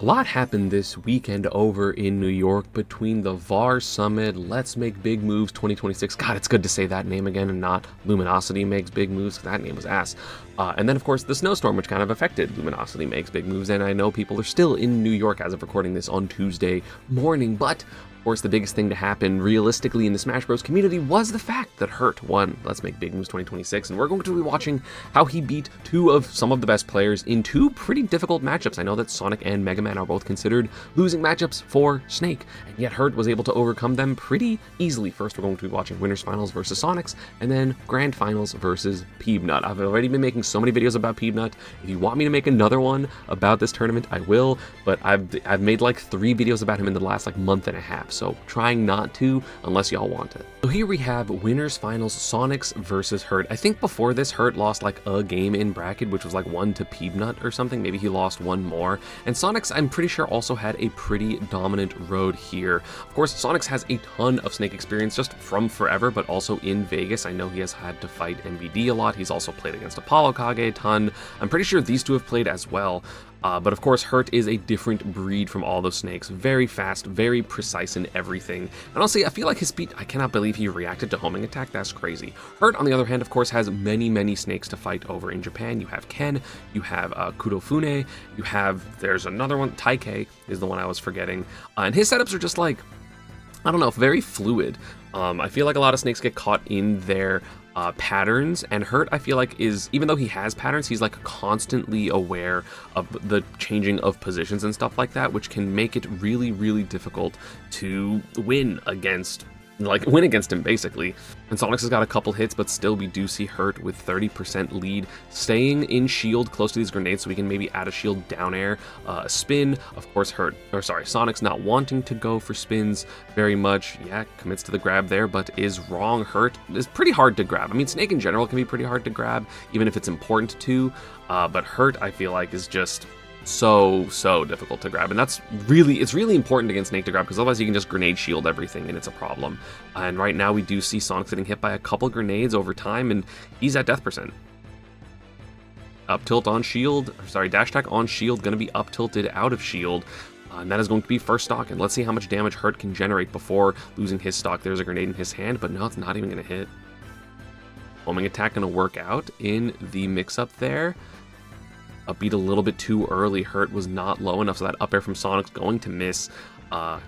A lot happened this weekend over in New York between the VAR Summit, Let's Make Big Moves 2026. God, it's good to say that name again and not Luminosity Makes Big Moves. That name was ass. And then, of course, the snowstorm, which kind of affected Luminosity Makes Big Moves. And I know people are still in New York as of recording this on Tuesday morning, but of course, the biggest thing to happen realistically in the Smash Bros. Community was the fact that Hurt won Let's Make Big Moves 2026, and we're going to be watching how he beat some of the best players in two pretty difficult matchups. I know that Sonic and Mega Man are both considered losing matchups for Snake, and yet Hurt was able to overcome them pretty easily. First, we're going to be watching Winners Finals versus Sonix, and then Grand Finals versus Peabnut. I've already been making so many videos about Peabnut. If you want me to make another one about this tournament, I will, but I've made like 3 videos about him in the last like month and a half. So trying not to unless y'all want it. So here we have Winners Finals Sonix versus Hurt. I think before this Hurt lost like a game in bracket, which was like 1 to Peabnut or something. Maybe he lost one more. And Sonix, I'm pretty sure, also had a pretty dominant road here. Of course, Sonix has a ton of Snake experience just from forever, but also in Vegas. I know he has had to fight MVD a lot. He's also played against Apollo Kage a ton. I'm pretty sure these two have played as well. But of course, Hurt is a different breed from all those Snakes. Very fast, very precise in everything. And honestly, I feel like his speed, I cannot believe he reacted to homing attack. That's crazy. Hurt, on the other hand, of course, has many Snakes to fight over in Japan. You have Ken, you have Kudofune, there's another one, Taike is the one I was forgetting. And his setups are just like, I don't know, very fluid. I feel like a lot of Snakes get caught in their patterns, and Hurt, I feel like, is, even though he has patterns, he's like constantly aware of the changing of positions and stuff like that, which can make it really difficult to win against him, basically. And Sonix has got a couple hits, but still we do see Hurt with 30% lead, staying in shield close to these grenades so we can maybe add a shield down air, a spin. Of course, Sonix not wanting to go for spins very much. Yeah, commits to the grab there, but is wrong. Hurt is pretty hard to grab. I mean, Snake in general can be pretty hard to grab, even if it's important to, but Hurt, I feel like, is just so difficult to grab, and it's really important against Snake to grab, because otherwise you can just grenade shield everything and it's a problem. And right now we do see Sonic getting hit by a couple grenades over time, and he's at death percent. Up tilt on shield, dash attack on shield, gonna be up tilted out of shield. And that is going to be first stock, and let's see how much damage Hurt can generate before losing his stock. There's a grenade in his hand, but no, it's not even gonna hit. Homing attack gonna work out in the mix-up there. Beat a little bit too early. Hurt was not low enough, so that up air from Sonic's going to miss.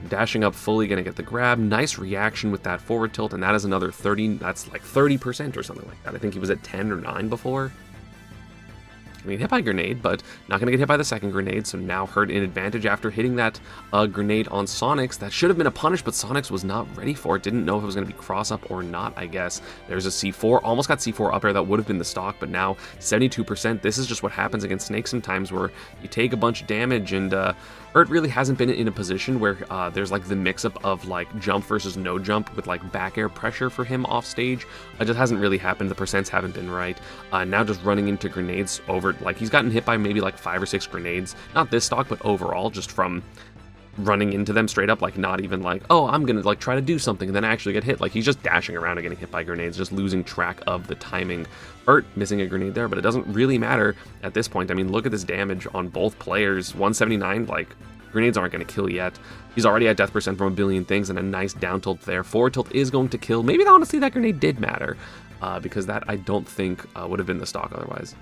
Dashing up fully, gonna get the grab. Nice reaction with that forward tilt, and that is another 30, that's like 30% or something like that. I think he was at 10 or 9 before. Getting hit by grenade, but not going to get hit by the second grenade, so now Hurt in advantage after hitting that grenade on Sonix. That should have been a punish, but Sonix was not ready for it. Didn't know if it was going to be cross up or not, I guess. There's a C4, almost got C4 up air. That would have been the stock, but now 72%. This is just what happens against Snake sometimes, where you take a bunch of damage, and Hurt really hasn't been in a position where there's like the mix-up of like jump versus no jump with like back air pressure for him off stage. It just hasn't really happened. The percents haven't been right. Now just running into grenades over, like he's gotten hit by maybe like 5 or 6 grenades. Not this stock, but overall, just from running into them straight up, like not even like, oh, I'm gonna like try to do something and then actually get hit. Like he's just dashing around and getting hit by grenades, just losing track of the timing. Hurt missing a grenade there, but it doesn't really matter at this point. I mean, look at this damage on both players. 179, like grenades aren't going to kill yet. He's already at death percent from a billion things, and a nice down tilt there. Forward tilt is going to kill. Maybe honestly that grenade did matter, because that I don't think would have been the stock otherwise.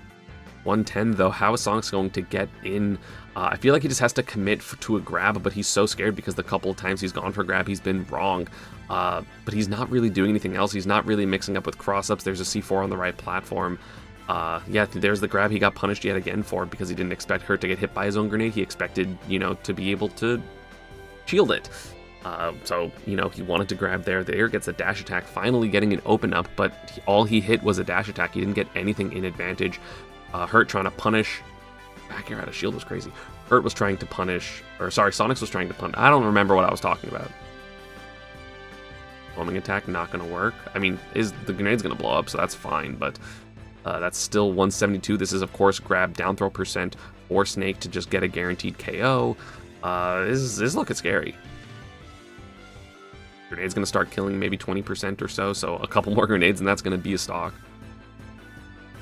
110 though, how is Sonix going to get in? I feel like he just has to commit to a grab, but he's so scared because the couple of times he's gone for a grab, he's been wrong. But he's not really doing anything else. He's not really mixing up with cross-ups. There's a C4 on the right platform. Yeah, there's the grab he got punished yet again for, because he didn't expect Hurt to get hit by his own grenade. He expected, to be able to shield it. So, he wanted to grab there. There gets a dash attack, finally getting an open up, but all he hit was a dash attack. He didn't get anything in advantage. Hurt trying to punish. Back air out of shield was crazy. Hurt was trying to punish, Sonix was trying to punish. I don't remember what I was talking about. Homing attack, not going to work. I mean, the grenade's going to blow up, so that's fine, but that's still 172. This is, of course, grab down throw percent for Snake to just get a guaranteed KO. This is looking scary. Grenade's going to start killing maybe 20% or so a couple more grenades, and that's going to be a stock.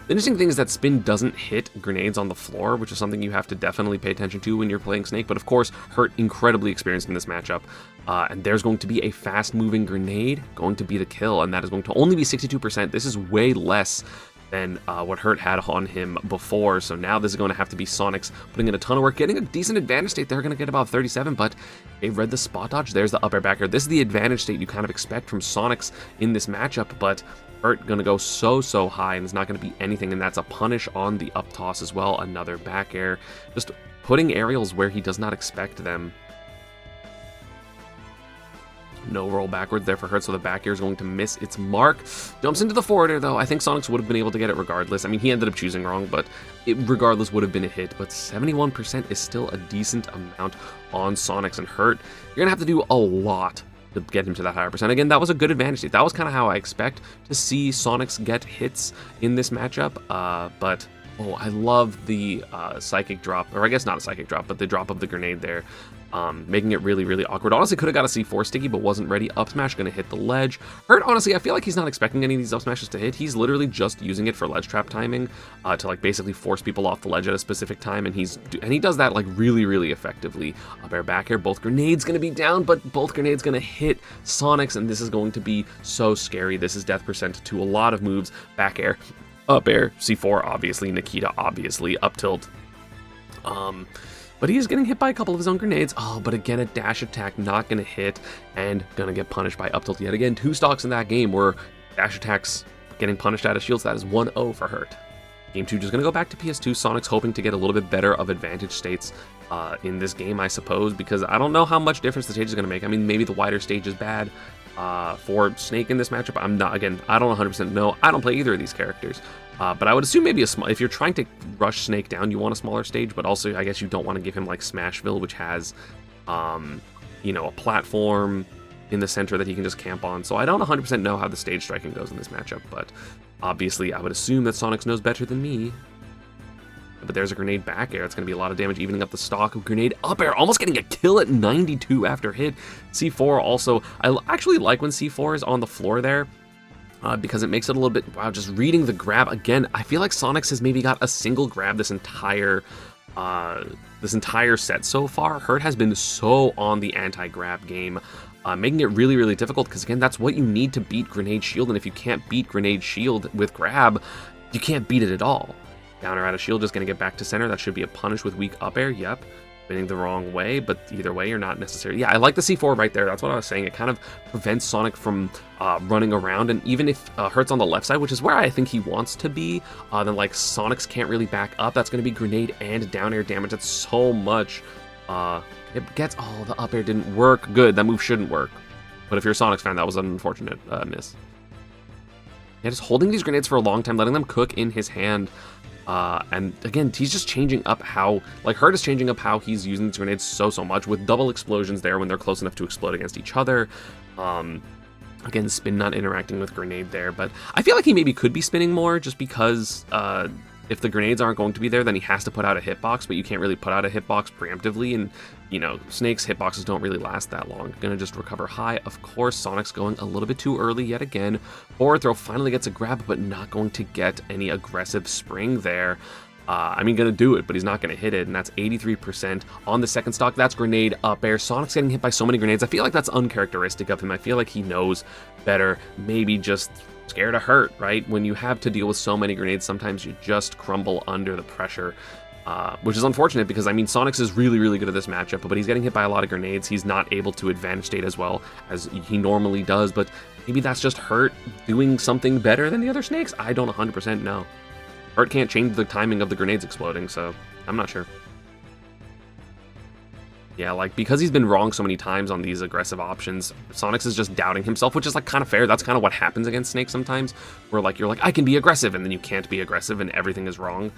The interesting thing is that spin doesn't hit grenades on the floor, which is something you have to definitely pay attention to when you're playing Snake. But of course, Hurt incredibly experienced in this matchup. And there's going to be a fast-moving grenade going to be the kill, and that is going to only be 62%. This is way less than what Hurt had on him before. So now this is going to have to be Sonix putting in a ton of work, getting a decent advantage state. They're going to get about 37, but they read the spot dodge. There's the up air back air. This is the advantage state you kind of expect from Sonix in this matchup, but Hurt going to go so high, and it's not going to be anything, and that's a punish on the up toss as well. Another back air. Just putting aerials where he does not expect them. No roll backwards there for Hurt, so the back air is going to miss its mark. Jumps into the forward air, though. I think Sonix would have been able to get it regardless. I mean, he ended up choosing wrong, but it regardless would have been a hit. But 71% is still a decent amount on Sonix, and Hurt, you're going to have to do a lot to get him to that higher percent. Again, that was a good advantage state. That was kind of how I expect to see Sonix get hits in this matchup, but oh, I love the psychic drop, or I guess not a psychic drop, but the drop of the grenade there, making it really awkward. Honestly, could have got a C4 sticky, but wasn't ready. Up smash going to hit the ledge. Hurt, honestly, I feel like he's not expecting any of these up smashes to hit. He's literally just using it for ledge trap timing to like basically force people off the ledge at a specific time, and he does that like really effectively. Up air, back air, both grenades going to be down, but both grenades going to hit Sonix, and this is going to be so scary. This is death percent to a lot of moves. Back air, up air, C4 obviously, Nikita obviously, up tilt. But he is getting hit by a couple of his own grenades. Oh, but again, a dash attack not going to hit and going to get punished by up tilt yet again. 2 stocks in that game where dash attacks getting punished out of shields. That is 1-0 for Hurt. Game 2 just going to go back to PS2. Sonix hoping to get a little bit better of advantage states in this game, I suppose, because I don't know how much difference the stage is going to make. I mean, maybe the wider stage is bad for Snake in this matchup. I'm not, again, I don't 100% know. I don't play either of these characters. But I would assume maybe if you're trying to rush Snake down, you want a smaller stage, but also I guess you don't want to give him like Smashville, which has, you know, a platform in the center that he can just camp on. So I don't 100% know how the stage striking goes in this matchup, but obviously I would assume that Sonix knows better than me. But there's a grenade back air. It's going to be a lot of damage, evening up the stock. Grenade up air, almost getting a kill at 92 after hit. C4 also, I actually like when C4 is on the floor there. Because it makes it a little bit, wow, just reading the grab. Again, I feel like Sonix has maybe got a single grab this entire set so far. Hurt has been so on the anti-grab game, making it really difficult, because again, that's what you need to beat Grenade Shield, and if you can't beat Grenade Shield with grab, you can't beat it at all. Down or out of shield, just going to get back to center. That should be a punish with weak up air, yep. Spinning the wrong way, but either way, you're not necessarily... Yeah, I like the C4 right there. That's what I was saying. It kind of prevents Sonic from running around, and even if Hurt's on the left side, which is where I think he wants to be, then like Sonix can't really back up. That's going to be grenade and down air damage. That's so much. It gets... Oh, the up air didn't work. Good, that move shouldn't work. But if you're a Sonix fan, that was an unfortunate miss. Yeah, just holding these grenades for a long time, letting them cook in his hand. And again, he's just changing up how, like, Hurt is changing up how he's using these grenades so much, with double explosions there when they're close enough to explode against each other. Again, spin not interacting with grenade there, but I feel like he maybe could be spinning more, just because if the grenades aren't going to be there, then he has to put out a hitbox, but you can't really put out a hitbox preemptively, and, you know, Snake's hitboxes don't really last that long. Gonna just recover high. Of course, Sonic's going a little bit too early yet again. Forward throw finally gets a grab, but not going to get any aggressive spring there. I mean, gonna do it, but he's not gonna hit it, and that's 83% on the second stock. That's grenade up air. Sonic's getting hit by so many grenades. I feel like that's uncharacteristic of him. I feel like he knows better. Maybe just scared of Hurt, right? When you have to deal with so many grenades, sometimes you just crumble under the pressure, which is unfortunate, because, I mean, Sonix is really good at this matchup, but he's getting hit by a lot of grenades. He's not able to advantage state as well as he normally does, but maybe that's just Hurt doing something better than the other Snakes. I don't 100% know. Hurt can't change the timing of the grenades exploding, so I'm not sure. Yeah, like, because he's been wrong so many times on these aggressive options, Sonix is just doubting himself, which is, like, kind of fair. That's kind of what happens against Snake sometimes, where, like, you're like, I can be aggressive, and then you can't be aggressive, and everything is wrong.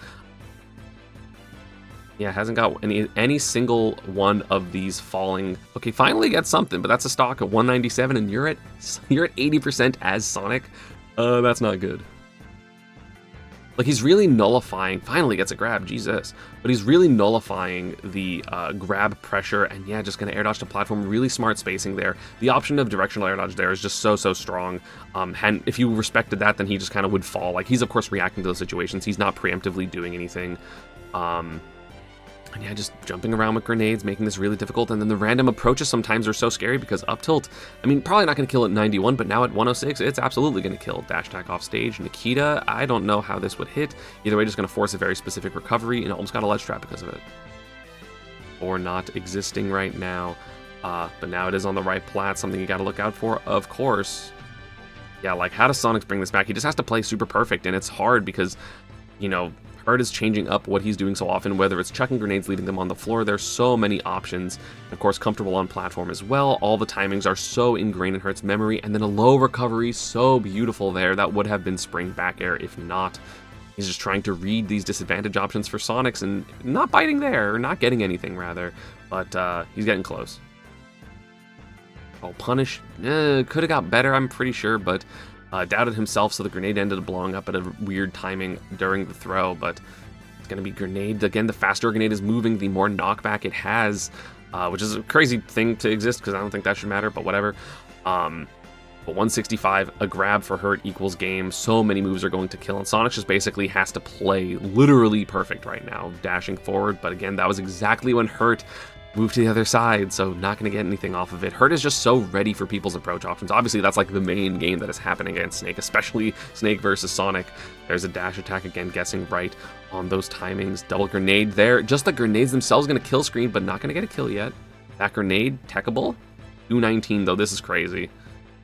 Yeah, hasn't got any single one of these falling. Okay, finally gets something, but that's a stock at 197, and you're at 80% as Sonic. That's not good. Like, he's really nullifying, finally gets a grab, Jesus. But he's really nullifying the grab pressure, and yeah, just gonna air dodge to platform, really smart spacing there. The option of directional air dodge there is just so strong. And if you respected that, then he just kind of would fall. Like, he's of course reacting to those situations, he's not preemptively doing anything. And yeah, just jumping around with grenades, making this really difficult, and then the random approaches sometimes are so scary because up tilt, I mean, probably not going to kill at 91, but now at 106, it's absolutely going to kill. Dash attack off stage. Nikita, I don't know how this would hit. Either way, just going to force a very specific recovery, and almost got a ledge trap because of it. Or not existing right now, but now it is on the right plat, something you got to look out for, of course. Yeah, like, how does Sonix bring this back? He just has to play super perfect, and it's hard because, you know, Hurt is changing up what he's doing so often, whether it's chucking grenades, leaving them on the floor. There's so many options. Of course, comfortable on platform as well. All the timings are so ingrained in Hurt's memory, and then a low recovery, so beautiful there. That would have been spring back air if not. He's just trying to read these disadvantage options for Sonix and not biting there, or not getting anything rather, but he's getting close. Oh, punish, could have got better, I'm pretty sure, but doubted himself, so the grenade ended up blowing up at a weird timing during the throw, but it's going to be grenade. Again, the faster a grenade is moving, the more knockback it has, which is a crazy thing to exist because I don't think that should matter, but whatever. But 165, a grab for Hurt equals game. So many moves are going to kill, and Sonix just basically has to play literally perfect right now, dashing forward, but again, that was exactly when Hurt move to the other side, so not going to get anything off of it. Hurt is just so ready for people's approach options. Obviously, that's like the main game that is happening against Snake, especially Snake versus Sonic. There's a dash attack again, guessing right on those timings. Double grenade there. Just the grenades themselves going to kill screen, but not going to get a kill yet. That grenade, techable. 219 though, this is crazy.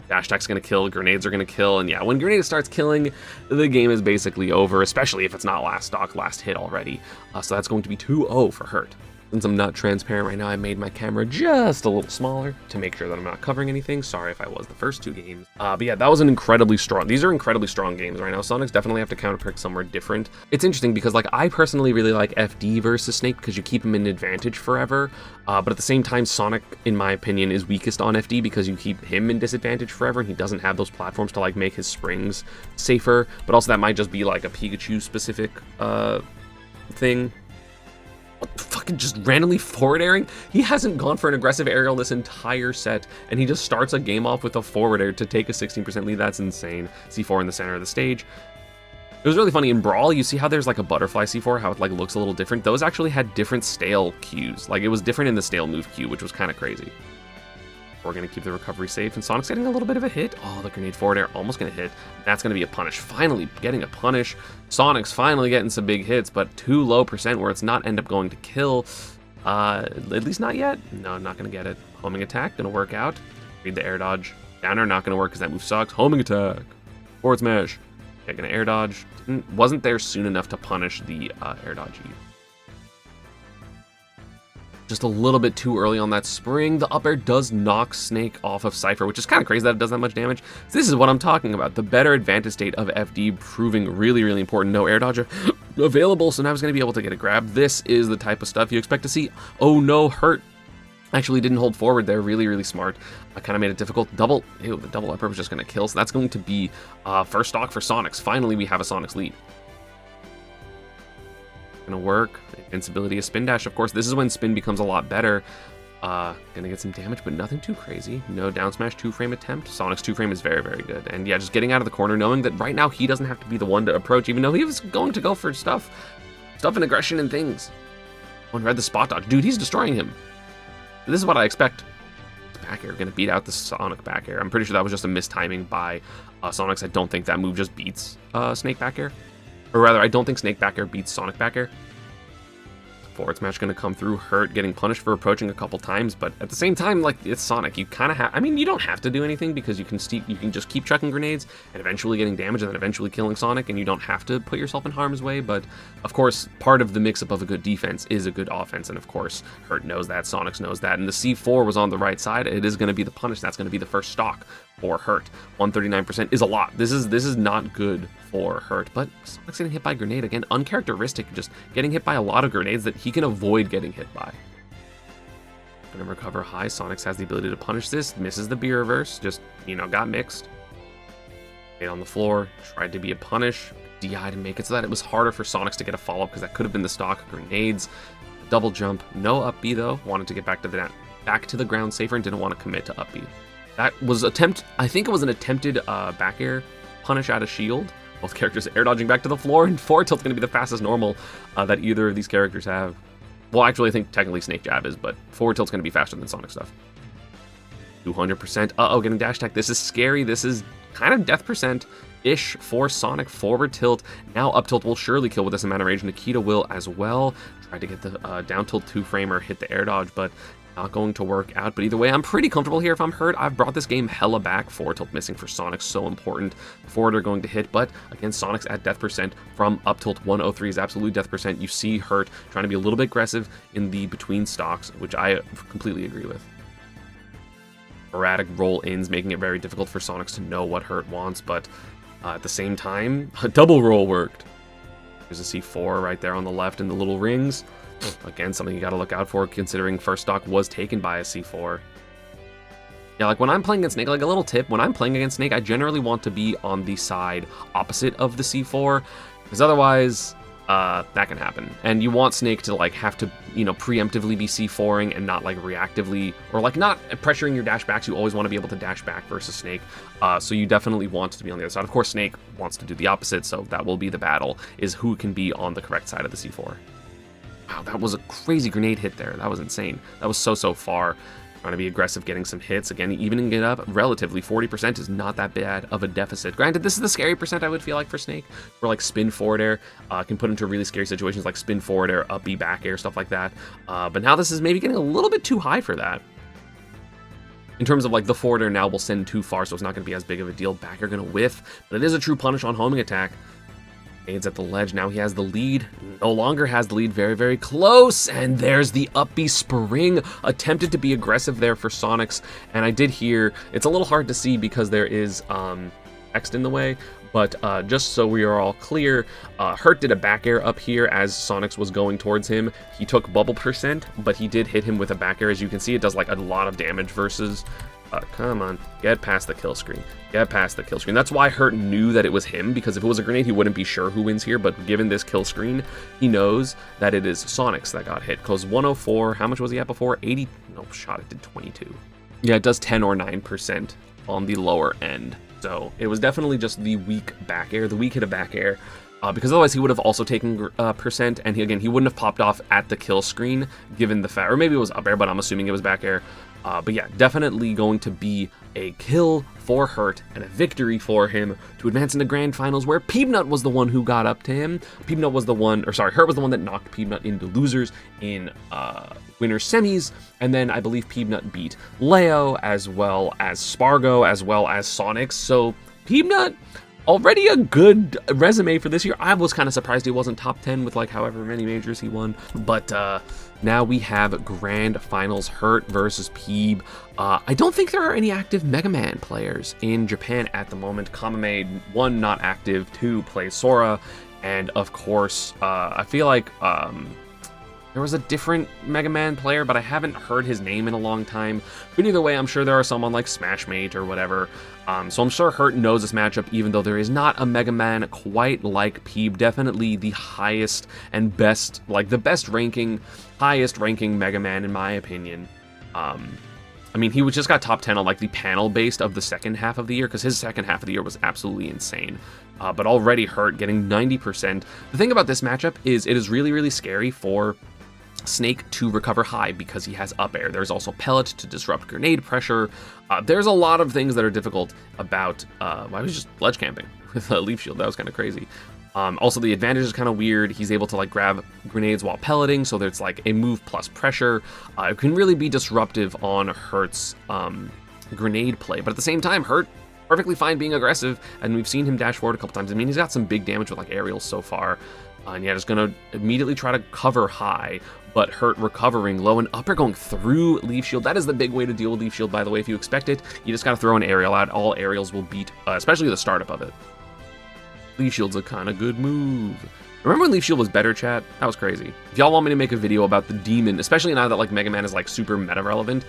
Dash attack's going to kill, grenades are going to kill, and yeah, when grenade starts killing, the game is basically over, especially if it's not last stock, last hit already. So that's going to be 2-0 for Hurt. Since I'm not transparent right now, I made my camera just a little smaller to make sure that I'm not covering anything. Sorry if I was the first two games. But yeah, that was an incredibly strong, these are incredibly strong games right now. Sonix definitely have to counterpick somewhere different. It's interesting because, like, I personally really like FD versus Snake because you keep him in advantage forever. But at the same time, Sonic, in my opinion, is weakest on FD because you keep him in disadvantage forever and he doesn't have those platforms to, like, make his springs safer. But also that might just be, like, a Pikachu specific thing. Fucking just randomly forward airing. He hasn't gone for an aggressive aerial this entire set, and he just starts a game off with a forward air to take a 16% lead. That's insane. C4 in the center of the stage. It was really funny in Brawl. You see how there's like a butterfly C4, how it like looks a little different. Those actually had different stale cues. Like, it was different in the stale move cue, which was kind of crazy. We're going to keep the recovery safe, and Sonic's getting a little bit of a hit. Oh, the grenade forward air almost going to hit. That's going to be a punish. Finally getting a punish. Sonic's finally getting some big hits, but too low percent where it's not end up going to kill. At least not yet. No, not going to get it. Homing attack, going to work out. Read the air dodge. Downer, not going to work because that move sucks. Homing attack. Forward smash. Okay, going to air dodge. Wasn't there soon enough to punish the air dodge. Just a little bit too early on that spring. The up air does knock Snake off of Cypher, which is kind of crazy that it does that much damage. So this is what I'm talking about. The better advantage state of FD proving really, really important. No air dodge available, so now he's going to be able to get a grab. This is the type of stuff you expect to see. Oh no, Hurt actually didn't hold forward there. Really, really smart. I kind of made it difficult. The double upper was just going to kill, so that's going to be first stock for Sonix. Finally, we have a Sonix lead. Gonna work. Invincibility of spin dash, of course. This is when spin becomes a lot better. Gonna get some damage, but nothing too crazy. No down smash 2-frame attempt. Sonic's 2-frame is very, very good. And yeah, just getting out of the corner, knowing that right now he doesn't have to be the one to approach, even though he was going to go for stuff and aggression and things. One read the spot dodge. Dude, he's destroying him. This is what I expect. Back air, gonna beat out the Sonic back air. I'm pretty sure that was just a mistiming by Sonix. I don't think that move just beats Snake back air. Or rather, I don't think Snake back air beats Sonic back air. Forward smash going to come through. Hurt getting punished for approaching a couple times, but at the same time, like, it's Sonic. You kind of have, I mean, you don't have to do anything because you can just keep chucking grenades and eventually getting damage and then eventually killing Sonic, and you don't have to put yourself in harm's way. But of course, part of the mix-up of a good defense is a good offense, and of course, Hurt knows that, Sonix knows that, and the C4 was on the right side. It is going to be the punish. That's going to be the first stock for Hurt. 139% is a lot. This is not good for Hurt, but Sonic's getting hit by a grenade again. Uncharacteristic, just getting hit by a lot of grenades that he can avoid getting hit by. Gonna recover high. Sonix has the ability to punish this. Misses the B reverse. Just, got mixed. Hit on the floor. Tried to be a punish. DI to make it so that it was harder for Sonix to get a follow-up, because that could have been the stock. Grenades, double jump, no up B though. Wanted to get back to the ground safer and didn't want to commit to up B. That was I think it was an attempted back air punish out of shield. Both characters air dodging back to the floor, and forward tilt's going to be the fastest normal that either of these characters have. Well, actually, I think technically Snake Jab is, but forward tilt's going to be faster than Sonic stuff. 200%. Uh-oh, getting dash attack. This is scary. This is kind of death percent-ish for Sonic. Forward tilt. Now up tilt will surely kill with this amount of rage. Nikita will as well. Tried to get the down tilt 2-framer, hit the air dodge, but not going to work out. But either way, I'm pretty comfortable here if I'm hurt. I've brought this game hella back. Forward tilt missing for Sonic, so important. Forward are going to hit, but again, Sonic's at death percent from up tilt 103 is absolute death percent. You see Hurt trying to be a little bit aggressive in the between stocks, which I completely agree with. Erratic roll-ins, making it very difficult for Sonix to know what Hurt wants, but at the same time, a double roll worked. There's a C4 right there on the left in the little rings. Again, something you gotta look out for, considering first stock was taken by a C4. Yeah, like when I'm playing against Snake, like a little tip, when I'm playing against Snake, I generally want to be on the side opposite of the C4, because otherwise, that can happen. And you want Snake to like have to, you know, preemptively be C4ing and not like reactively, or like not pressuring your dash backs. You always want to be able to dash back versus Snake. So you definitely want to be on the other side. Of course, Snake wants to do the opposite, so that will be the battle, is who can be on the correct side of the C4. Wow, that was a crazy grenade hit there. That was insane. That was so far. Trying to be aggressive, getting some hits. Again, evening it up relatively. 40% is not that bad of a deficit. Granted, this is the scary percent I would feel like for Snake, where like spin forward air can put into really scary situations like spin forward air, up B back air, stuff like that. But now this is maybe getting a little bit too high for that. In terms of like the forward air now will send too far, so it's not going to be as big of a deal. Back air going to whiff, but it is a true punish on homing attack. Aids at the ledge. Now he has the lead. No longer has the lead. Very, very close. And there's the up B spring. Attempted to be aggressive there for Sonix. And I did hear, it's a little hard to see because there is text in the way. But just so we are all clear, Hurt did a back air up here as Sonix was going towards him. He took bubble percent, but he did hit him with a back air. As you can see, it does like a lot of damage versus... come on, get past the kill screen. Get past the kill screen. That's why Hurt knew that it was him, because if it was a grenade, he wouldn't be sure who wins here, but given this kill screen, he knows that it is Sonix that got hit, because 104, how much was he at before? 80, no, shot it did 22. Yeah, it does 10 or 9% on the lower end, so it was definitely just the weak back air, the weak hit of back air, because otherwise he would have also taken percent, and he wouldn't have popped off at the kill screen, given the fact, or maybe it was up air, but I'm assuming it was back air. But yeah, definitely going to be a kill for Hurt and a victory for him to advance into grand finals, where Peabnut was the one who got up to him. Hurt was the one that knocked Peabnut into losers in winners semis, and then I believe Peabnut beat Leo as well as Spargo as well as Sonix. So Peabnut, already a good resume for this year. I was kind of surprised he wasn't top 10 with like however many majors he won, but now we have grand finals, Hurt versus Peeb. I don't think there are any active Mega Man players in Japan at the moment. Kamame, 1, not active, 2, plays Sora, and of course, I feel like there was a different Mega Man player, but I haven't heard his name in a long time. But either way, I'm sure there are some on like Smashmate or whatever. So I'm sure Hurt knows this matchup, even though there is not a Mega Man quite like Peeb. Definitely the highest and best, like the highest ranking Mega Man in my opinion. I mean, he just got top 10 on like the panel based of the second half of the year, because his second half of the year was absolutely insane. But already Hurt getting 90%. The thing about this matchup is it is really, really scary for Snake to recover high because he has up air. There's also pellet to disrupt grenade pressure. There's a lot of things that are difficult about I was just ledge camping with a leaf shield. That was kind of crazy. Also, the advantage is kind of weird. He's able to like grab grenades while pelleting, so there's like a move plus pressure. It can really be disruptive on Hurt's grenade play, but at the same time, Hurt perfectly fine being aggressive, and we've seen him dash forward a couple times. I mean, he's got some big damage with like aerials so far. And yeah, just gonna immediately try to cover high, but Hurt recovering low and up air going through Leaf Shield. That is the big way to deal with Leaf Shield, by the way. If you expect it, you just gotta throw an aerial out. All aerials will beat, especially the startup of it. Leaf Shield's a kind of good move. Remember when Leaf Shield was better, chat? That was crazy. If y'all want me to make a video about the demon, especially now that like Mega Man is like super meta relevant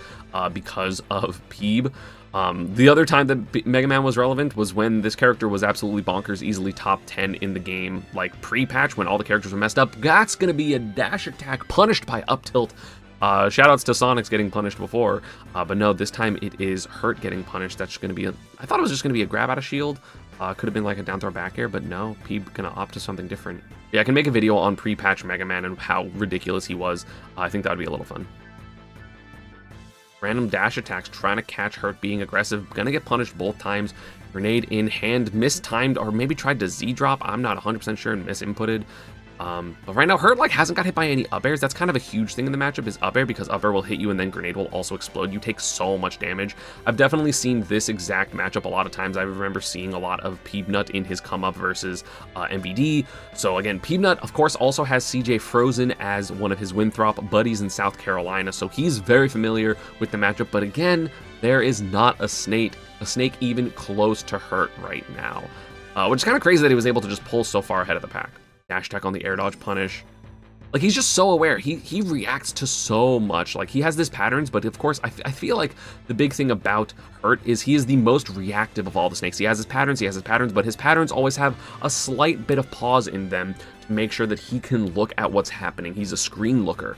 because of Peeb. The other time that Mega Man was relevant was when this character was absolutely bonkers, easily top 10 in the game, like pre-patch when all the characters were messed up. That's gonna be a dash attack punished by up tilt. Shoutouts to Sonix getting punished before, but no, this time it is Hurt getting punished. That's gonna be I thought it was just gonna be a grab out of shield. Could have been like a down throw back air, but no, Peeb gonna opt to something different. Yeah, I can make a video on pre-patch Mega Man and how ridiculous he was. I think that would be a little fun. Random dash attacks trying to catch Hurt being aggressive. Gonna get punished both times. Grenade in hand, mistimed, or maybe tried to Z-drop. I'm not 100% sure and misinputted. But right now, Hurt like hasn't got hit by any up airs. That's kind of a huge thing in the matchup is up air, because up air will hit you and then grenade will also explode. You take so much damage. I've definitely seen this exact matchup a lot of times. I remember seeing a lot of Peabnut in his come up versus MVD. So again, Peabnut of course also has CJ Frozen as one of his Winthrop buddies in South Carolina, so he's very familiar with the matchup. But again, there is not a snake even close to Hurt right now, which is kind of crazy that he was able to just pull so far ahead of the pack. Dash attack on the air dodge punish. Like, he's just so aware. He reacts to so much. Like, he has his patterns, but of course, I feel like the big thing about Hurt is he is the most reactive of all the snakes. He has his patterns, but his patterns always have a slight bit of pause in them to make sure that he can look at what's happening. He's a screen looker.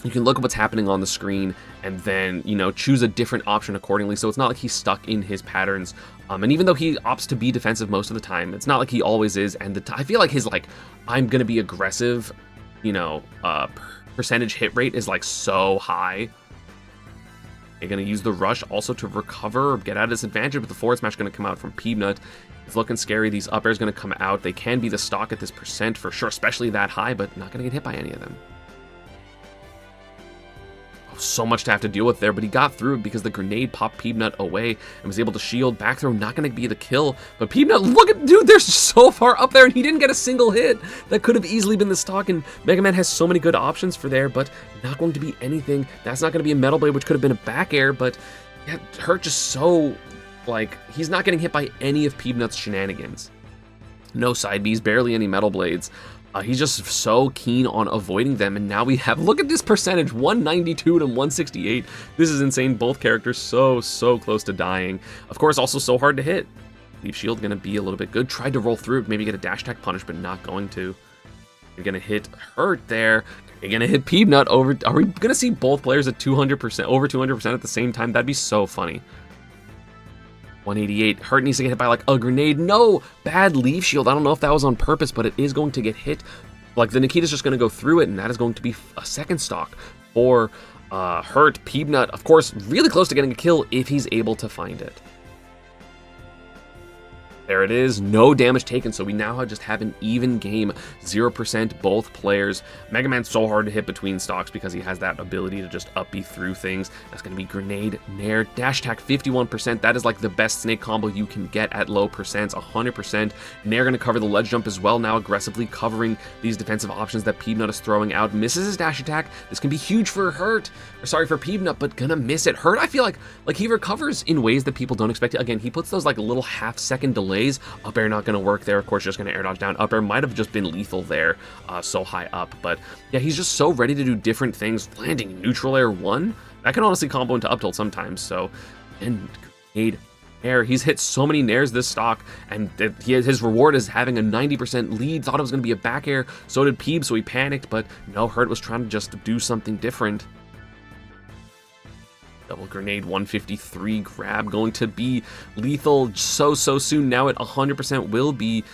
You can look at what's happening on the screen and then, you know, choose a different option accordingly. So it's not like he's stuck in his patterns. And even though he opts to be defensive most of the time, it's not like he always is. And I feel like his, like, I'm going to be aggressive, you know, percentage hit rate is, like, so high. You're going to use the rush also to recover or get out of disadvantage, but the forward smash going to come out from Peabnut. It's looking scary. These up airs going to come out. They can be the stock at this percent for sure, especially that high, but not going to get hit by any of them. So much to have to deal with there, but he got through it because the grenade popped Peabnut away and was able to shield. Back throw not going to be the kill, but Peabnut, look at, dude, they're so far up there and he didn't get a single hit. That could have easily been the stock, and Mega Man has so many good options for there, but not going to be anything. That's not going to be a Metal Blade, which could have been a back air, but yeah, Hurt just so, like, he's not getting hit by any of Peabnut's shenanigans. No side Bs, barely any Metal Blades. He's just so keen on avoiding them, and now we have, look at this percentage, 192 to 168. This is insane. Both characters so close to dying. Of course, also so hard to hit. Leaf Shield gonna be a little bit good. Tried to roll through it, maybe get a dash attack punish, but not going to. You're gonna hit Hurt there. You're gonna hit Peabnut over. Are we gonna see both players at 200%, over 200% at the same time? That'd be so funny. 188. Hurt needs to get hit by like a grenade. No! Bad Leaf Shield. I don't know if that was on purpose, but it is going to get hit. Like, the Nikita's just going to go through it, and that is going to be a second stock for Hurt. Peabnut, of course, really close to getting a kill if he's able to find it. There it is, no damage taken, so we now just have an even game, 0% both players. Mega Man's so hard to hit between stocks because he has that ability to just up B through things. That's going to be Grenade, Nair, Dash Attack, 51%. That is like the best snake combo you can get at low percents, 100%. Nair going to cover the ledge jump as well, now aggressively covering these defensive options that Peabnut is throwing out. Misses his dash attack. This can be huge for Hurt, or sorry, for Peabnut, but gonna miss it. Hurt, I feel like he recovers in ways that people don't expect. Again, he puts those like little half-second delays. Up air not going to work there. Of course, just going to air dodge down. Up air might have just been lethal there, so high up. But yeah, he's just so ready to do different things. Landing neutral air 1, that can honestly combo into up tilt sometimes. So, and grenade air. He's hit so many nairs this stock, and his reward is having a 90% lead. Thought it was going to be a back air. So did Peeb, so he panicked. But no, Hurt was trying to just do something different. Double grenade, 153 grab, going to be lethal so soon. Now at 100% will be.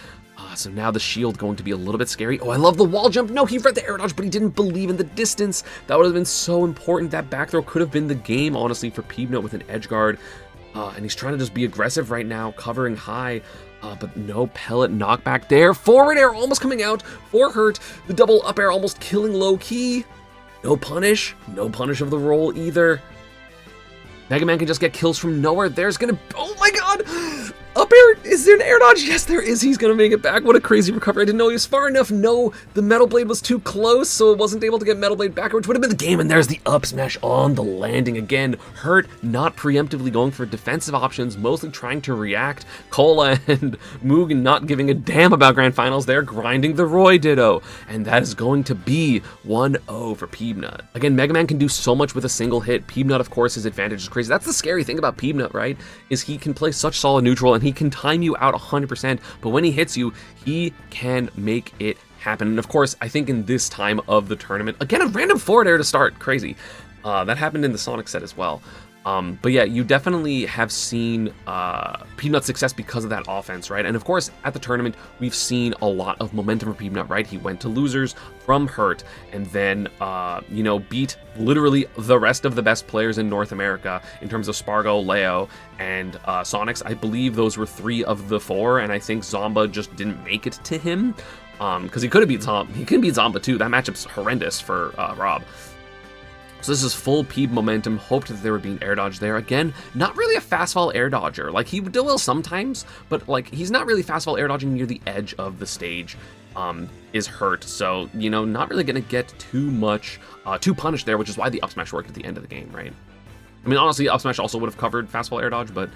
So now the shield going to be a little bit scary. Oh, I love the wall jump. No, he read the air dodge, but he didn't believe in the distance. That would have been so important. That back throw could have been the game, honestly, for Peabnut with an edge guard. And he's trying to just be aggressive right now, covering high. But no pellet knockback there. Forward air almost coming out for Hurt. The double up air almost killing low key. No punish. No punish of the roll either. Mega Man can just get kills from nowhere. There's gonna, oh my god! Up Is there an air dodge? Yes, there is. He's gonna make it back. What a crazy recovery. I didn't know he was far enough. No, the Metal Blade was too close, so it wasn't able to get Metal Blade back, which would have been the game. And there's the up smash on the landing again. Hurt not preemptively going for defensive options, mostly trying to react. Cola and Moog not giving a damn about Grand Finals. They're grinding the Roy Ditto. And that is going to be 1-0 for Peabnut. Again, Mega Man can do so much with a single hit. Peabnut, of course, his advantage is crazy. That's the scary thing about Peabnut, right? Is he can play such solid neutral and he can time you out 100%, but when he hits you, he can make it happen. And of course, I think in this time of the tournament, again, a random forward air to start, crazy. That happened in the Sonix set as well. But yeah, you definitely have seen Peabnut's success because of that offense, right? And of course, at the tournament, we've seen a lot of momentum for Peabnut, right? He went to losers from Hurt and then, you know, beat literally the rest of the best players in North America in terms of Spargo, Leo, and Sonix. I believe those were 3 of the 4, and I think Zomba just didn't make it to him because he could have beat Zomba. He can beat Zomba too. That matchup's horrendous for Rob. So this is full Peab momentum. Hoped that there would be an air dodge there. Again, not really a fastfall air dodger. Like, he will sometimes, but like, he's not really fastfall air dodging near the edge of the stage. Is Hurt. So, you know, not really going to get too much, too punished there, which is why the up smash worked at the end of the game, right? I mean, honestly, up smash also would have covered fastball air dodge, but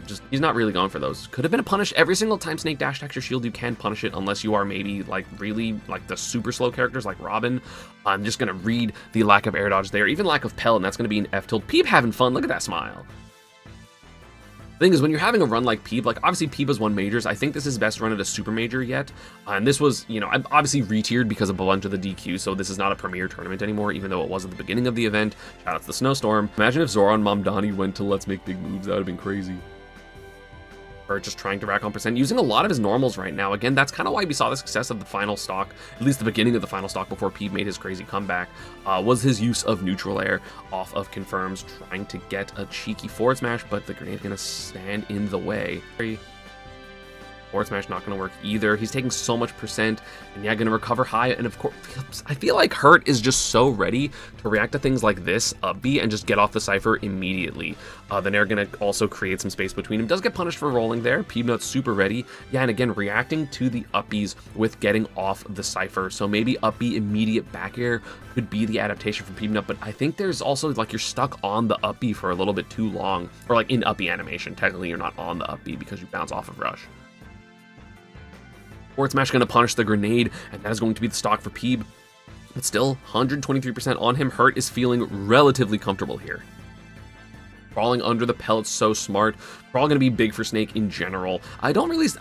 just he's not really going for those. Could have been a punish. Every single time Snake dash attacks your shield, you can punish it unless you are maybe like really like the super slow characters like Robin. I'm just gonna read the lack of air dodge there, even lack of Pell, and that's gonna be an F tilt. Peab having fun. Look at that smile. The thing is, when you're having a run like Peab, like obviously Peab has won majors. I think this is best run at a super major yet. And this was, you know, I'm obviously re-tiered because of a bunch of the DQ, so this is not a premier tournament anymore, even though it was at the beginning of the event. Shout out to the Snowstorm. Imagine if Zoran Mamdani went to Let's Make Big Moves. That would have been crazy. Or just trying to rack on percent, using a lot of his normals right now. Again, that's kind of why we saw the success of the final stock, at least the beginning of the final stock before Peab made his crazy comeback, was his use of neutral air off of confirms, trying to get a cheeky forward smash, but the grenade's gonna stand in the way. Forward smash not going to work either. He's taking so much percent, and yeah, going to recover high. And of course, I feel like Hurt is just so ready to react to things like this, B, and just get off the Cypher immediately. Then they're going to also create some space between him. Does get punished for rolling there. Peabnut's super ready. Yeah, and again, reacting to the uppies with getting off the Cypher. So maybe up B immediate back air could be the adaptation from Peabnut, but I think there's also, like, you're stuck on the up B for a little bit too long, or like in up B animation. Technically, you're not on the up B because you bounce off of Rush. Forward smash going to punish the grenade, and that is going to be the stock for Peab. But still, 123% on him. Hurt is feeling relatively comfortable here. Crawling under the pellet's so smart. Probably going to be big for Snake in general. I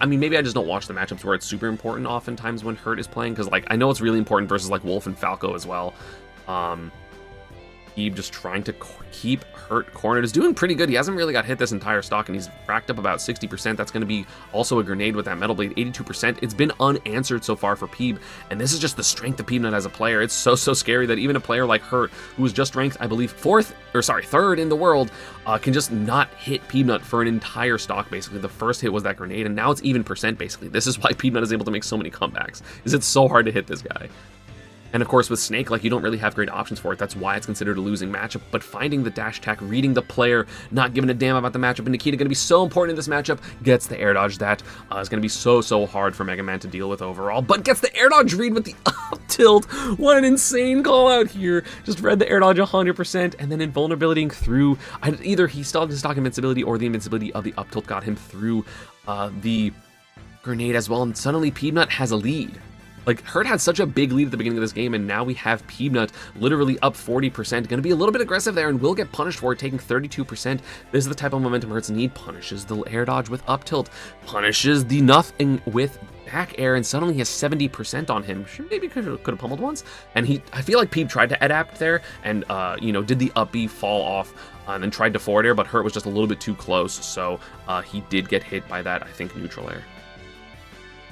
mean, maybe I just don't watch the matchups where it's super important oftentimes when Hurt is playing, because like I know it's really important versus like Wolf and Falco as well. Peab just trying to keep Hurt cornered, is doing pretty good. He hasn't really got hit this entire stock, and he's racked up about 60%. That's going to be also a grenade with that Metal Blade, 82%. It's been unanswered so far for Peab, and this is just the strength of Peabnut as a player. It's so scary that even a player like Hurt, who was just ranked, I believe, third in the world, can just not hit Peabnut for an entire stock, basically. The first hit was that grenade, and now it's even percent, basically. This is why Peabnut is able to make so many comebacks, is it's so hard to hit this guy. And of course, with Snake, like, you don't really have great options for it. That's why it's considered a losing matchup. But finding the dash attack, reading the player, not giving a damn about the matchup, and Nikita going to be so important in this matchup, gets the air dodge. That is going to be so hard for Mega Man to deal with overall, but gets the air dodge read with the up tilt. What an insane call out here. Just read the air dodge 100%, and then invulnerabilitying through, either he still had his stock invincibility, or the invincibility of the up tilt got him through the grenade as well, and suddenly Peabnut has a lead. Like, Hurt had such a big lead at the beginning of this game, and now we have Peabnut literally up 40%. Going to be a little bit aggressive there, and will get punished for it, taking 32%. This is the type of momentum Hurt's need. Punishes the air dodge with up tilt. Punishes the nothing with back air, and suddenly he has 70% on him. Sure, maybe could have pummeled once. And I feel like Peab tried to adapt there, and, you know, did the up B fall off, and then tried to forward air, but Hurt was just a little bit too close, so he did get hit by that, I think, neutral air.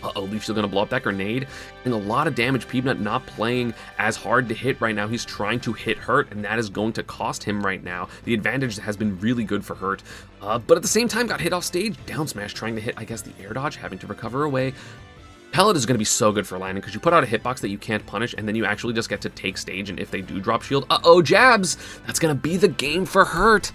Uh-oh, Leaf's still gonna blow up that grenade. And a lot of damage. Peabnut not playing as hard to hit right now. He's trying to hit Hurt, and that is going to cost him right now. The advantage has been really good for Hurt, but at the same time got hit off stage. Down smash trying to hit, I guess, the air dodge, having to recover away. Pellet is going to be so good for landing, because you put out a hitbox that you can't punish, and then you actually just get to take stage, and if they do drop shield, uh-oh, jabs! That's going to be the game for Hurt.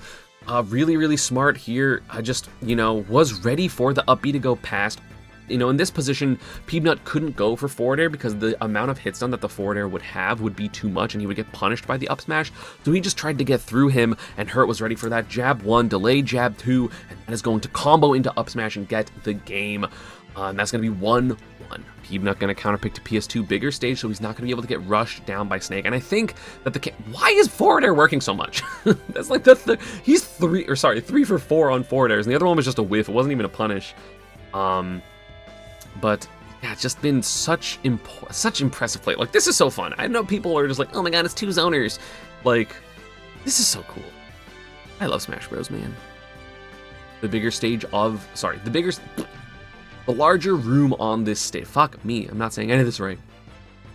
Really, really smart here. I just, was ready for the up B to go past. In this position, Peabnut couldn't go for forward air because the amount of hit stun that the forward air would have would be too much and he would get punished by the up smash. So he just tried to get through him, and Hurt was ready for that. Jab 1, delay jab 2, and that is going to combo into up smash and get the game. And that's going to be 1-1. Peabnut going to counterpick to PS2, bigger stage, so he's not going to be able to get rushed down by Snake. And I think that why is forward air working so much? That's like he's 3 for 4 on forward airs, and the other one was just a whiff. It wasn't even a punish. But yeah, it's just been such impressive play. Like, this is so fun. I know people are just like, oh my god, it's 2 zoners. Like, this is so cool. I love Smash Bros, man. The larger room on this stage. Fuck me, I'm not saying any of this right.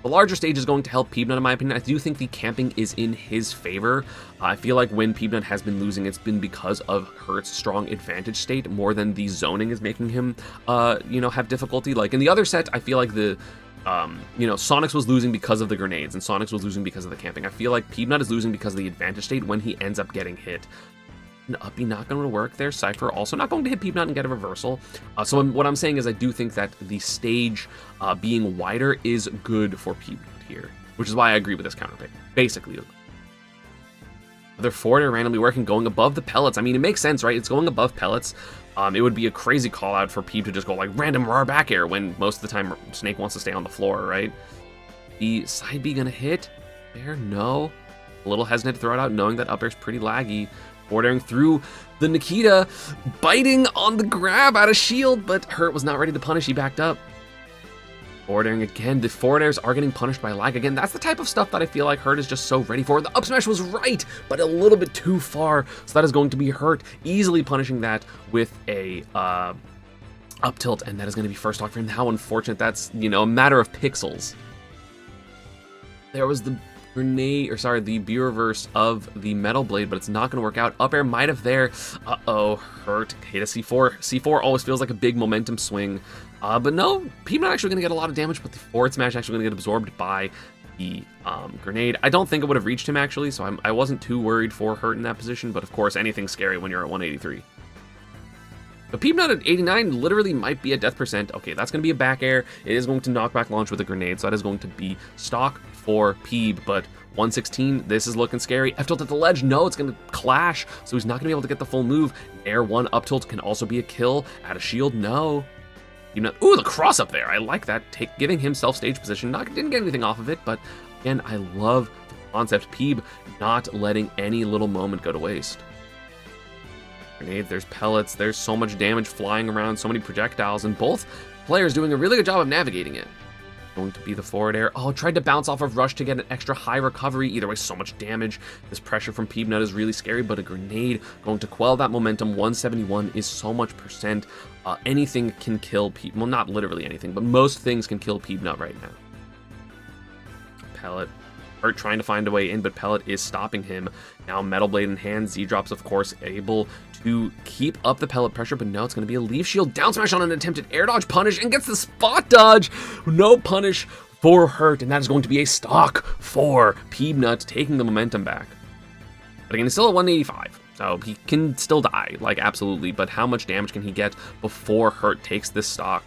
The larger stage is going to help Peabnut, in my opinion. I do think the camping is in his favor. I feel like when Peabnut has been losing, it's been because of Hurt's strong advantage state more than the zoning is making him, have difficulty. Like in the other set, I feel like Sonix was losing because of the grenades, and Sonix was losing because of the camping. I feel like Peabnut is losing because of the advantage state when he ends up getting hit. Uppy not going to work there. Cypher also not going to hit Peabnut and get a reversal. So what I'm saying is I do think that the stage being wider is good for Peabnut here, which is why I agree with this counter pick. Basically. They're forward air randomly working, going above the pellets. I mean, it makes sense, right? It's going above pellets. It would be a crazy call out for Peab to just go like random raw back air when most of the time Snake wants to stay on the floor, right? The side B going to hit there? No. A little hesitant to throw it out, knowing that up air's pretty laggy. Forward airing through the Nikita, biting on the grab out of shield, but Hurt was not ready to punish. He backed up. Forward airing again. The forward airs are getting punished by lag again. That's the type of stuff that I feel like Hurt is just so ready for. The up smash was right, but a little bit too far. So that is going to be Hurt easily punishing that with a up tilt, and that is going to be first stock for him. How unfortunate. That's, a matter of pixels. There was the the B reverse of the Metal Blade, but it's not going to work out. Up air might have there. Uh-oh, Hurt hit a C4. C4 always feels like a big momentum swing. But no, Peabnut actually going to get a lot of damage, but the forward smash actually going to get absorbed by the grenade. I don't think it would have reached him, actually, so I wasn't too worried for Hurt in that position, but of course, anything's scary when you're at 183. But Peabnut at 89 literally might be a death percent. Okay, that's going to be a back air. It is going to knock back launch with a grenade, so that is going to be stock for Peab. But 116, this is looking scary. F tilt at the ledge, no, it's going to clash, so he's not going to be able to get the full move. Air 1 up tilt can also be a kill. Add a shield, no. Peabnut, ooh, the cross up there. I like that. Giving himself stage position. Didn't get anything off of it, but again, I love the concept. Peab not letting any little moment go to waste. Grenades, there's pellets, there's so much damage flying around, so many projectiles, and both players doing a really good job of navigating it. Going to be the forward air. Oh, tried to bounce off of Rush to get an extra high recovery. Either way, so much damage. This pressure from Peabnut is really scary, but a grenade going to quell that momentum. 171 is so much percent. Anything can kill Peab. Well, not literally anything, but most things can kill Peabnut right now. Pellet. Hurt trying to find a way in, but Pellet is stopping him. Now Metal Blade in hand. Z-Drops, of course, able to keep up the Pellet pressure, but no, it's going to be a Leaf Shield. Down smash on an attempted air dodge punish, and gets the spot dodge. No punish for Hurt, and that is going to be a stock for Peabnut, taking the momentum back. But again, he's still at 185, so he can still die, like, absolutely, but how much damage can he get before Hurt takes this stock?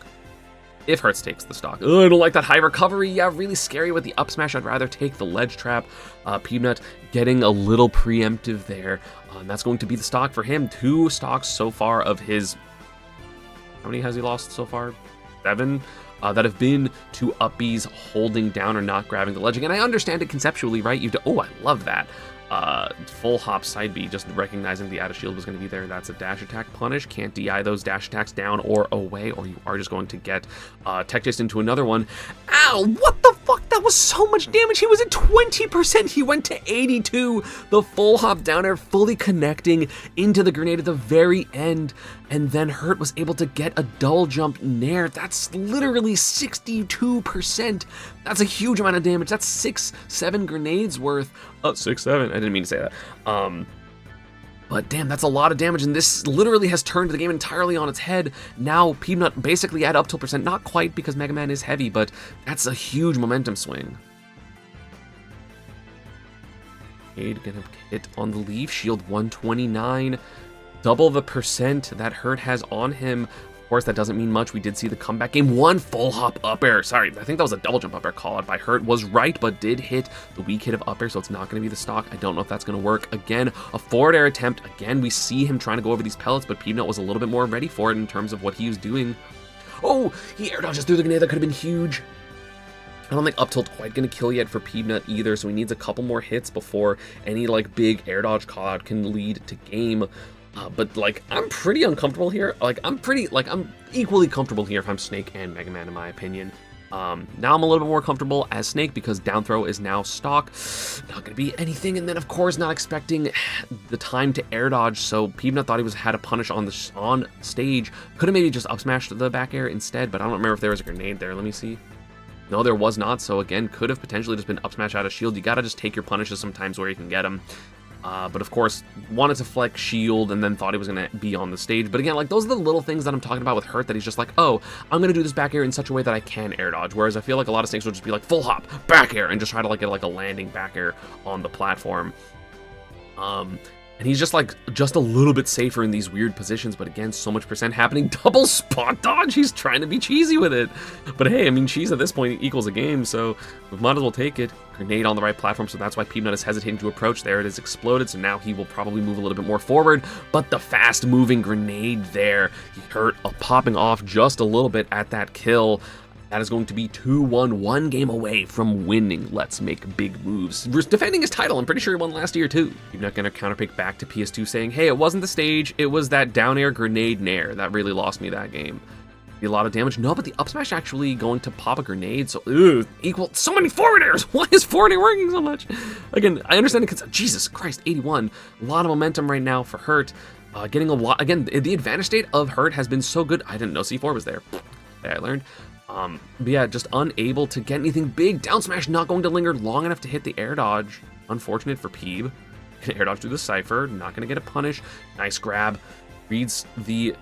If Hurts takes the stock. Ugh, I don't like that high recovery. Yeah, really scary with the up smash. I'd rather take the ledge trap. Peabnut getting a little preemptive there. And that's going to be the stock for him. 2 stocks so far of his... How many has he lost so far? 7? That have been to uppies holding down or not grabbing the ledge. Again, I understand it conceptually, right? Oh, I love that. Full hop side B, just recognizing the added shield was going to be there. That's a dash attack punish. Can't DI those dash attacks down or away, or you are just going to get tech chased into another one. Ow, what the fuck? That was so much damage. He was at 20%. He went to 82. The full hop down air fully connecting into the grenade at the very end. And then Hurt was able to get a double jump nair. That's literally 62%. That's a huge amount of damage. That's 6-7 grenades worth. 6-7. I didn't mean to say that. But damn, that's a lot of damage, and this literally has turned the game entirely on its head. Now Peabnut basically at up till percent. Not quite, because Mega Man is heavy, but that's a huge momentum swing. Grenade gonna hit on the leaf shield, 129. Double the percent that Hurt has on him. Of course, that doesn't mean much. We did see the comeback game. One full hop up air. Sorry, I think that was a double jump up air call out by Hurt. Was right, but did hit the weak hit of up air, so it's not going to be the stock. I don't know if that's going to work. Again, a forward air attempt. Again, we see him trying to go over these pellets, but Peabnut was a little bit more ready for it in terms of what he was doing. Oh, he air dodges through the grenade. That could have been huge. I don't think up tilt quite going to kill yet for Peabnut either, so he needs a couple more hits before any like big air dodge call out can lead to game. But like, I'm pretty uncomfortable here. I'm equally comfortable here if I'm Snake and Mega Man in my opinion. Now I'm a little bit more comfortable as Snake because down throw is now stock. Not gonna be anything, and then of course not expecting the time to air dodge. So Peabnut thought he had a punish on stage. Could have maybe just up smashed the back air instead, but I don't remember if there was a grenade there. Let me see. No, there was not. So again, could have potentially just been up smash out of shield. You gotta just take your punishes sometimes where you can get them. But of course, wanted to flex shield and then thought he was going to be on the stage. But again, like, those are the little things that I'm talking about with Hurt, that he's just like, oh, I'm going to do this back air in such a way that I can air dodge. Whereas I feel like a lot of Snakes will just be like, full hop, back air, and just try to like get like a landing back air on the platform. And he's just like, just a little bit safer in these weird positions, but again, so much percent happening. Double spot dodge, he's trying to be cheesy with it. But hey, I mean, cheese at this point equals a game, so we might as well take it. Grenade on the right platform, so that's why Peabnut is hesitating to approach. There it is exploded, so now he will probably move a little bit more forward, but the fast-moving grenade there, he hurt popping off just a little bit at that kill. That is going to be 2-1, one game away from winning Let's Make Big Moves. Defending his title, I'm pretty sure he won last year too. You're not going to counterpick back to PS2 saying, hey, it wasn't the stage, it was that down air grenade nair. That really lost me that game. A lot of damage. No, but the up smash actually going to pop a grenade, so equal so many forward airs. Why is forward air working so much? Again, I understand it, Jesus Christ, 81. A lot of momentum right now for Hurt. Getting a lot, again, the advantage state of Hurt has been so good. I didn't know C4 was there. I learned. But yeah, just unable to get anything big. Down smash not going to linger long enough to hit the air dodge. Unfortunate for Peab. Air dodge through the Cypher, not going to get a punish. Nice grab. Reads the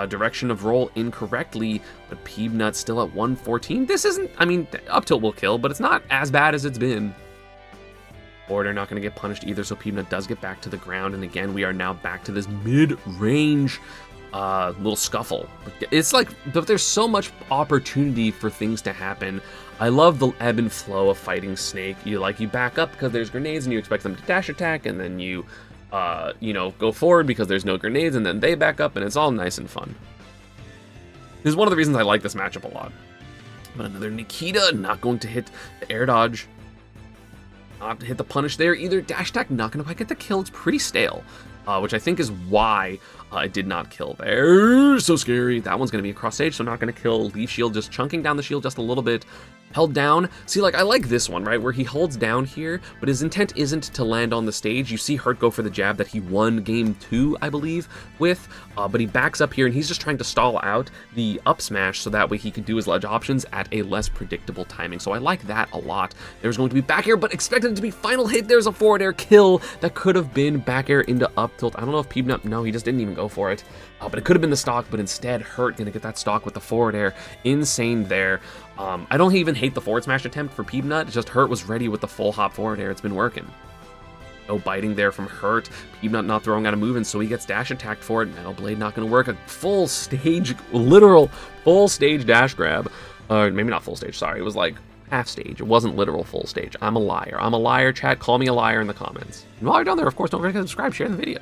direction of roll incorrectly, but Peabnut still at 114. This isn't, I mean, up tilt will kill, but it's not as bad as it's been. Forward air not going to get punished either, so Peabnut does get back to the ground, and again, we are now back to this mid-range little scuffle. It's like, but there's so much opportunity for things to happen. I love the ebb and flow of fighting Snake. You back up because there's grenades and you expect them to dash attack, and then you go forward because there's no grenades, and then they back up, and it's all nice and fun. This is one of the reasons I like this matchup a lot. But another Nikita, not going to hit the air dodge. Not to hit the punish there either. Dash attack, not going to quite get the kill. It's pretty stale. Which I think is why it did not kill there. So scary. That one's going to be across stage, so not going to kill. Leaf shield, just chunking down the shield just a little bit. Held down. See, like, I like this one, right, where he holds down here, but his intent isn't to land on the stage. You see Hurt go for the jab that he won game 2, I believe, with, but he backs up here, and he's just trying to stall out the up smash so that way he can do his ledge options at a less predictable timing. So I like that a lot. There's going to be back air, but expected to be final hit. There's a forward air kill that could have been back air into up tilt. I don't know if Peabnut, no, he just didn't even go for it. But it could have been the stock, but instead Hurt gonna get that stock with the forward air. Insane there. I don't even hate the forward smash attempt for Peabnut. It's just Hurt was ready with the full hop forward air. It's been working. No biting there from Hurt. Peabnut not throwing out a move, and so he gets dash attacked for it. Metal Blade not gonna work. A full stage, literal full stage dash grab. Maybe not full stage, sorry. It was like half stage. It wasn't literal full stage. I'm a liar. I'm a liar, chat. Call me a liar in the comments. And while you're down there, of course, don't forget to subscribe, share the video.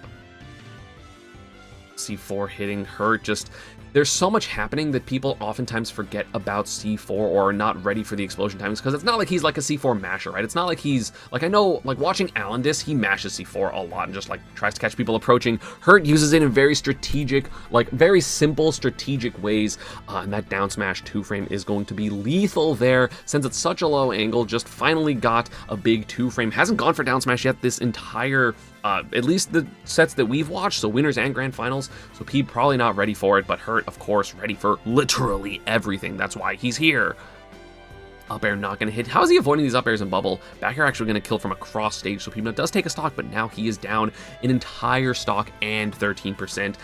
C4 hitting Hurt, just there's so much happening that people oftentimes forget about C4 or are not ready for the explosion timings, because it's not like he's like a C4 masher, right? It's not like he's like, I know, like watching Alendis, he mashes C4 a lot and just like tries to catch people approaching. Hurt uses it in very strategic, like very simple strategic ways, and that down smash 2-frame is going to be lethal there. Since it's such a low angle, just finally got a big 2-frame. Hasn't gone for down smash yet this entire at least the sets that we've watched, so winners and grand finals. So Peab probably not ready for it, but Hurt, of course, ready for literally everything. That's why he's here. Up air not going to hit. How is he avoiding these up airs in bubble? Back air actually going to kill from across stage, so Peabnut does take a stock, but now he is down an entire stock and 13%.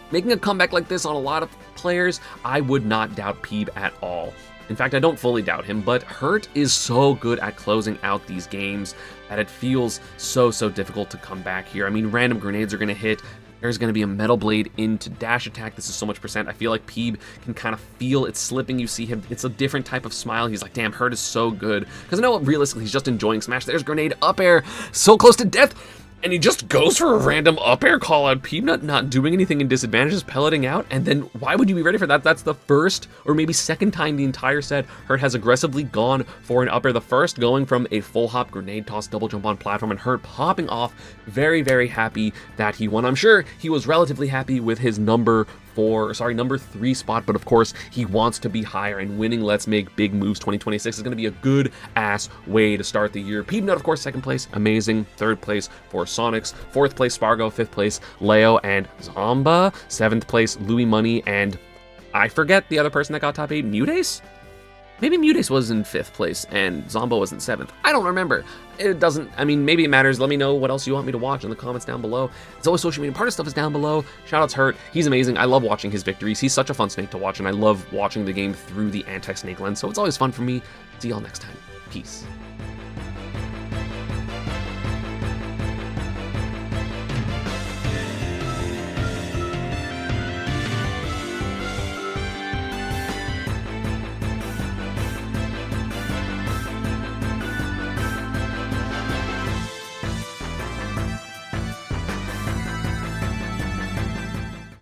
Making a comeback like this on a lot of players, I would not doubt Peab at all. In fact, I don't fully doubt him, but Hurt is so good at closing out these games that it feels so difficult to come back here. I mean, random grenades are going to hit. There's going to be a Metal Blade into dash attack. This is so much percent. I feel like Peeb can kind of feel it slipping. You see him. It's a different type of smile. He's like, damn, Hurt is so good. Because I know realistically, he's just enjoying Smash. There's grenade up air. So close to death. And he just goes for a random up air call out. Peabnut not doing anything in disadvantages, pelleting out. And then why would you be ready for that? That's the first or maybe second time the entire set Hurt has aggressively gone for an up air. The first going from a full hop grenade toss, double jump on platform, and Hurt popping off. Very happy that he won. I'm sure he was relatively happy with his number 3 spot, but of course he wants to be higher, and winning Let's Make Big Moves 2026 is going to be a good ass way to start the year. Peabnut, of course, second place, amazing. Third place for Sonix, fourth place Spargo, fifth place Leo and Zomba, seventh place Louis Money, and I forget the other person that got top 8, Mutace? Maybe Mutace was in 5th place and Zomba was in 7th. I don't remember. It doesn't, I mean, maybe it matters. Let me know what else you want me to watch in the comments down below. It's always social media. Part of stuff is down below. Shoutouts Hurt. He's amazing. I love watching his victories. He's such a fun snake to watch, and I love watching the game through the anti-snake lens, so it's always fun for me. See y'all next time. Peace.